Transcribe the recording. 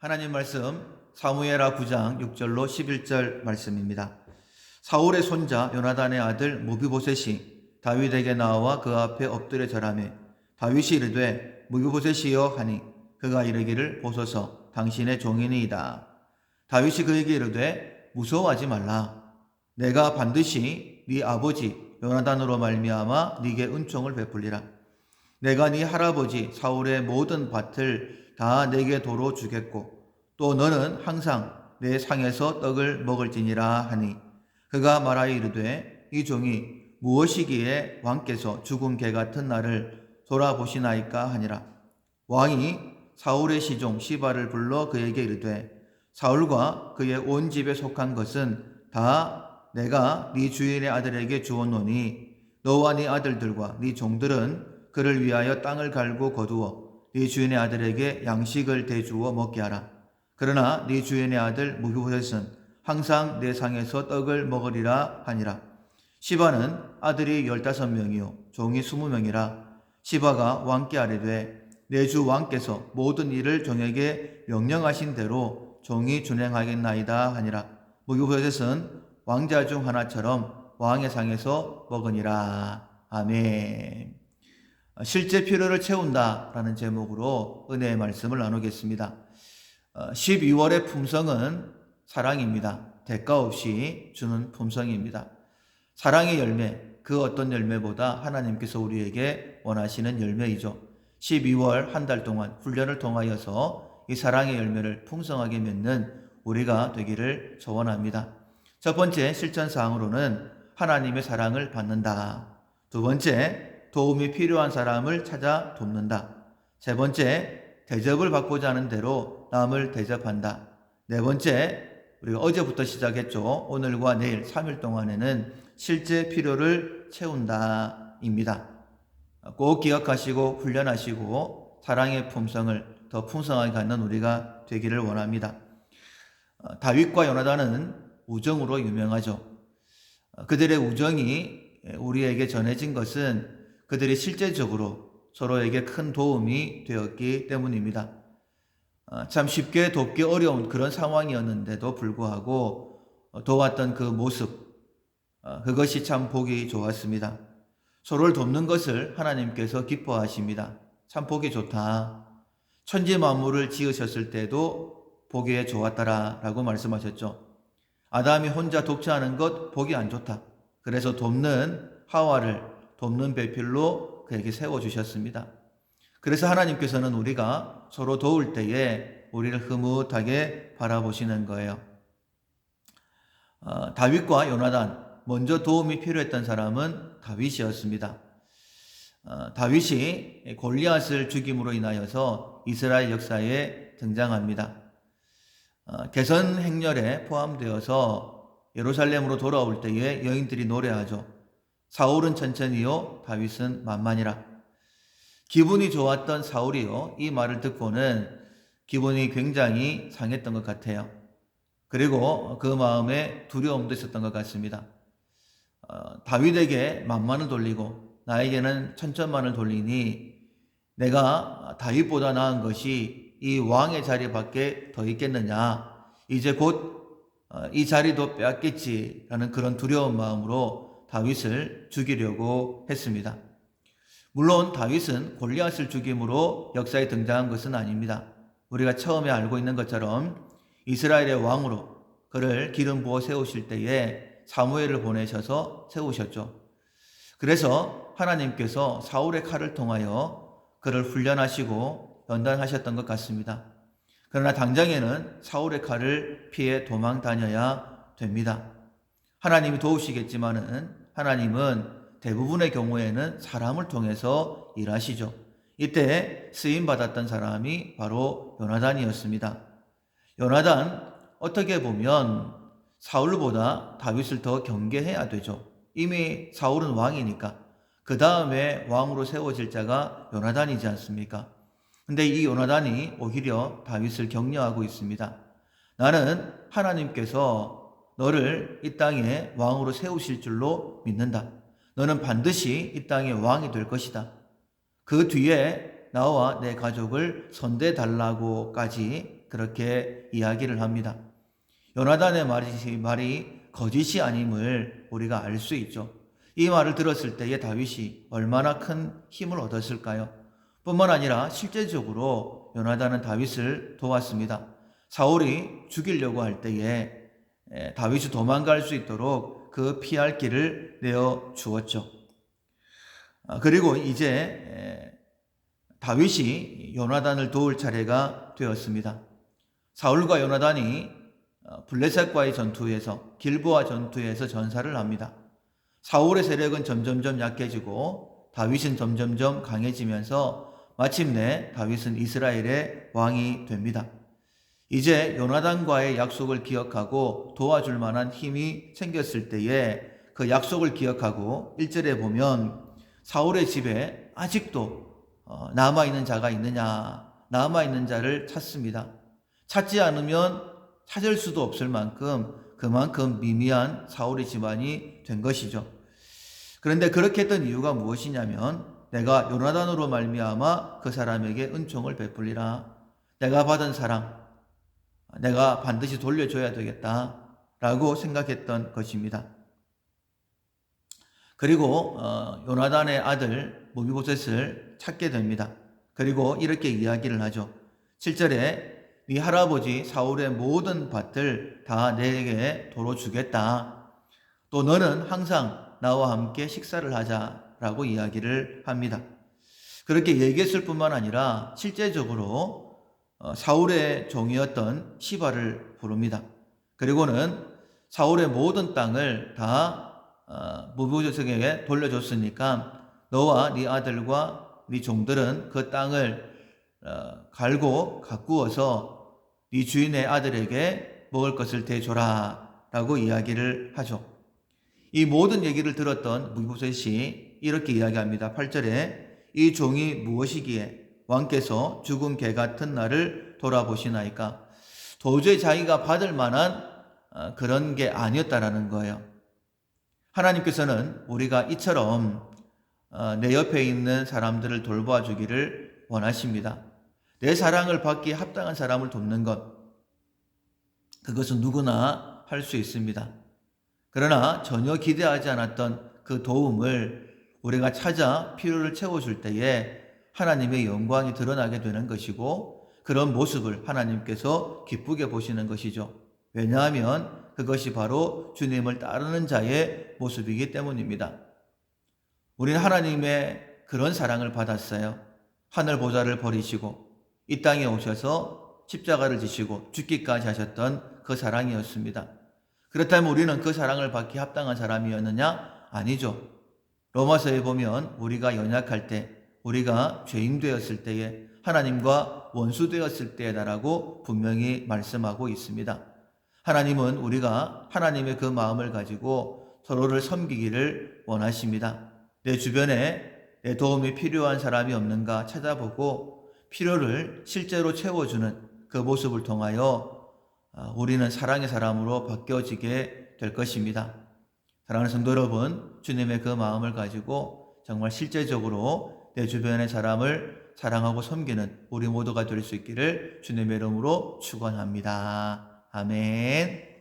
하나님 말씀 사무엘하 9장 6절로 11절 말씀입니다. 사울의 손자 요나단의 아들 무비보셋이 다윗에게 나와 그 앞에 엎드려 절하매 다윗이 이르되 무비보셋이여 하니 그가 이르기를 보소서 당신의 종이니이다. 다윗이 그에게 이르되 무서워하지 말라. 내가 반드시 네 아버지 요나단으로 말미암아 네게 은총을 베풀리라. 내가 네 할아버지 사울의 모든 밭을 다 내게 도로 주겠고 또 너는 항상 내 상에서 떡을 먹을지니라 하니 그가 말하여 이르되 이 종이 무엇이기에 왕께서 죽은 개 같은 나를 돌아보시나이까 하니라. 왕이 사울의 시종 시바를 불러 그에게 이르되 사울과 그의 온 집에 속한 것은 다 내가 네 주인의 아들에게 주었노니 너와 네 아들들과 네 종들은 그를 위하여 땅을 갈고 거두어 네 주인의 아들에게 양식을 대주어 먹게 하라. 그러나 네 주인의 아들 무비보셋은 항상 내 상에서 떡을 먹으리라 하니라. 시바는 아들이 15명이요 종이 20명이라. 시바가 왕께 아뢰되 내 주 왕께서 모든 일을 종에게 명령하신 대로 종이 준행하겠나이다 하니라. 무비보셋은 왕자 중 하나처럼 왕의 상에서 먹으니라. 아멘. 실제 필요를 채운다라는 제목으로 은혜의 말씀을 나누겠습니다. 12월의 품성은 사랑입니다. 대가 없이 주는 품성입니다. 사랑의 열매, 그 어떤 열매보다 하나님께서 우리에게 원하시는 열매이죠. 12월 한 달 동안 훈련을 통하여서 이 사랑의 열매를 풍성하게 맺는 우리가 되기를 소원합니다. 첫 번째 실천사항으로는 하나님의 사랑을 받는다. 두 번째, 도움이 필요한 사람을 찾아 돕는다. 세 번째, 대접을 받고자 하는 대로 남을 대접한다. 네 번째, 우리가 어제부터 시작했죠. 오늘과 내일 3일 동안에는 실제 필요를 채운다입니다. 꼭 기억하시고 훈련하시고 사랑의 품성을 더 풍성하게 갖는 우리가 되기를 원합니다. 다윗과 요나단은 우정으로 유명하죠. 그들의 우정이 우리에게 전해진 것은 그들이 실제적으로 서로에게 큰 도움이 되었기 때문입니다. 참 쉽게 돕기 어려운 그런 상황이었는데도 불구하고 도왔던 그 모습, 그것이 참 보기 좋았습니다. 서로를 돕는 것을 하나님께서 기뻐하십니다. 참 보기 좋다. 천지 만물을 지으셨을 때도 보기에 좋았더라라고 말씀하셨죠. 아담이 혼자 독차하는 것 보기 안 좋다. 그래서 돕는 하와를 돕는 배필로 그에게 세워주셨습니다. 그래서 하나님께서는 우리가 서로 도울 때에 우리를 흐뭇하게 바라보시는 거예요. 다윗과 요나단, 먼저 도움이 필요했던 사람은 다윗이었습니다. 다윗이 골리앗을 죽임으로 인하여서 이스라엘 역사에 등장합니다. 개선 행렬에 포함되어서 예루살렘으로 돌아올 때에 여인들이 노래하죠. 사울은 천천히요, 다윗은 만만이라. 기분이 좋았던 사울이요, 이 말을 듣고는 기분이 굉장히 상했던 것 같아요. 그리고 그 마음에 두려움도 있었던 것 같습니다. 다윗에게 만만을 돌리고 나에게는 천천만을 돌리니 내가 다윗보다 나은 것이 이 왕의 자리밖에 더 있겠느냐. 이제 곧 이 자리도 빼앗겠지라는 그런 두려운 마음으로 다윗을 죽이려고 했습니다. 물론 다윗은 골리앗을 죽임으로 역사에 등장한 것은 아닙니다. 우리가 처음에 알고 있는 것처럼 이스라엘의 왕으로 그를 기름 부어 세우실 때에 사무엘을 보내셔서 세우셨죠. 그래서 하나님께서 사울의 칼을 통하여 그를 훈련하시고 연단하셨던 것 같습니다. 그러나 당장에는 사울의 칼을 피해 도망 다녀야 됩니다. 하나님이 도우시겠지만은 하나님은 대부분의 경우에는 사람을 통해서 일하시죠. 이때 쓰임받았던 사람이 바로 요나단이었습니다. 요나단, 어떻게 보면 사울보다 다윗을 더 경계해야 되죠. 이미 사울은 왕이니까. 그 다음에 왕으로 세워질 자가 요나단이지 않습니까? 근데 이 요나단이 오히려 다윗을 격려하고 있습니다. 나는 하나님께서 너를 이 땅에 왕으로 세우실 줄로 믿는다. 너는 반드시 이 땅의 왕이 될 것이다. 그 뒤에 나와 내 가족을 선대달라고까지 그렇게 이야기를 합니다. 요나단의 말이 거짓이 아님을 우리가 알 수 있죠. 이 말을 들었을 때에 다윗이 얼마나 큰 힘을 얻었을까요? 뿐만 아니라 실제적으로 요나단은 다윗을 도왔습니다. 사울이 죽이려고 할 때에 다윗이 도망갈 수 있도록 그 피할 길을 내어 주었죠. 그리고 이제 다윗이 요나단을 도울 차례가 되었습니다. 사울과 요나단이 블레셋과의 전투에서 길보아 전투에서 전사를 합니다. 사울의 세력은 점점점 약해지고 다윗은 점점점 강해지면서 마침내 다윗은 이스라엘의 왕이 됩니다. 이제 요나단과의 약속을 기억하고 도와줄 만한 힘이 생겼을 때에 그 약속을 기억하고 1절에 보면 사울의 집에 아직도 남아있는 자가 있느냐, 남아있는 자를 찾습니다. 찾지 않으면 찾을 수도 없을 만큼 그만큼 미미한 사울의 집안이 된 것이죠. 그런데 그렇게 했던 이유가 무엇이냐면 내가 요나단으로 말미암아 그 사람에게 은총을 베풀리라. 내가 받은 사랑, 내가 반드시 돌려줘야 되겠다라고 생각했던 것입니다. 그리고 요나단의 아들 모비보셋을 찾게 됩니다. 그리고 이렇게 이야기를 하죠. 7절에 네 할아버지 사울의 모든 밭을 다 내게 도로 주겠다. 또 너는 항상 나와 함께 식사를 하자라고 이야기를 합니다. 그렇게 얘기했을 뿐만 아니라 실제적으로 사울의 종이었던 시바를 부릅니다. 그리고는 사울의 모든 땅을 다 모비보셋에게 돌려줬으니까 너와 네 아들과 네 종들은 그 땅을 갈고 가꾸어서 네 주인의 아들에게 먹을 것을 대줘라 라고 이야기를 하죠. 이 모든 얘기를 들었던 모비보셋이 이렇게 이야기합니다. 8절에 이 종이 무엇이기에 왕께서 죽은 개 같은 나를 돌아보시나이까. 도저히 자기가 받을 만한 그런 게 아니었다라는 거예요. 하나님께서는 우리가 이처럼 내 옆에 있는 사람들을 돌봐 주기를 원하십니다. 내 사랑을 받기에 합당한 사람을 돕는 것, 그것은 누구나 할 수 있습니다. 그러나 전혀 기대하지 않았던 그 도움을 우리가 찾아 필요를 채워줄 때에 하나님의 영광이 드러나게 되는 것이고 그런 모습을 하나님께서 기쁘게 보시는 것이죠. 왜냐하면 그것이 바로 주님을 따르는 자의 모습이기 때문입니다. 우리는 하나님의 그런 사랑을 받았어요. 하늘 보좌를 버리시고 이 땅에 오셔서 십자가를 지시고 죽기까지 하셨던 그 사랑이었습니다. 그렇다면 우리는 그 사랑을 받기 합당한 사람이었느냐? 아니죠. 로마서에 보면 우리가 연약할 때, 우리가 죄인 되었을 때에 하나님과 원수 되었을 때다라고 분명히 말씀하고 있습니다. 하나님은 우리가 하나님의 그 마음을 가지고 서로를 섬기기를 원하십니다. 내 주변에 내 도움이 필요한 사람이 없는가 찾아보고 필요를 실제로 채워주는 그 모습을 통하여 우리는 사랑의 사람으로 바뀌어지게 될 것입니다. 사랑하는 성도 여러분, 주님의 그 마음을 가지고 정말 실제적으로 내 주변의 사람을 사랑하고 섬기는 우리 모두가 될 수 있기를 주님의 이름으로 축원합니다. 아멘.